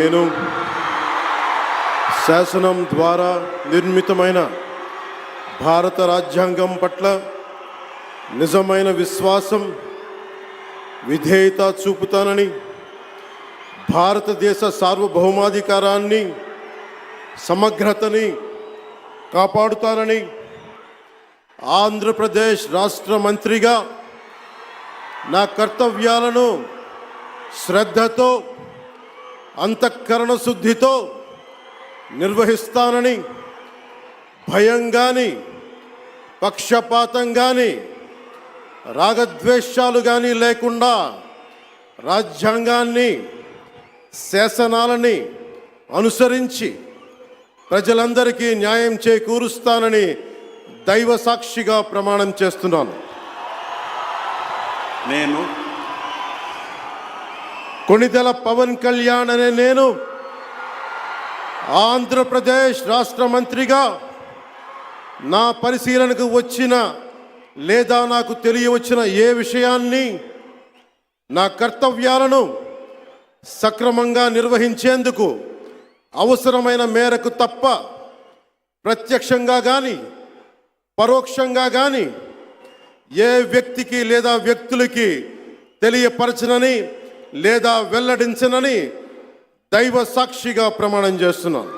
నేను శాసనం ద్వారా నిర్మితమైన భారత రాజ్యాంగం పట్ల నిజమైన విశ్వాసం, విధేయత చూపుతానని, భారతదేశ సార్వభౌమాధికారాన్ని, సమగ్రతని కాపాడుతానని ఆంధ్రప్రదేశ్ రాష్ట్ర మంత్రిగా నా కర్తవ్యాలను శ్రద్ధతో, అంతఃకరణ శుద్ధితో నిర్వహిస్తానని, భయం కానీ, పక్షపాతం కానీ, రాగద్వేషాలు కానీ లేకుండా రాజ్యాంగాన్ని, శాసనాలని అనుసరించి ప్రజలందరికీ న్యాయం చేకూరుస్తానని దైవ సాక్షిగా ప్రమాణం చేస్తున్నాను. నేను కొణిదెల పవన్ కళ్యాణ్ అనే నేను ఆంధ్రప్రదేశ్ రాష్ట్ర మంత్రిగా నా పరిశీలనకు వచ్చిన లేదా నాకు తెలియవచ్చిన ఏ విషయాన్ని, నా కర్తవ్యాలను సక్రమంగా నిర్వహించేందుకు అవసరమైన మేరకు తప్ప ప్రత్యక్షంగా కానీ పరోక్షంగా కానీ ఏ వ్యక్తికి లేదా వ్యక్తులకి తెలియపరచనని లేదా వెల్లడించనని దైవ సాక్షిగా ప్రమాణం చేస్తున్నాను.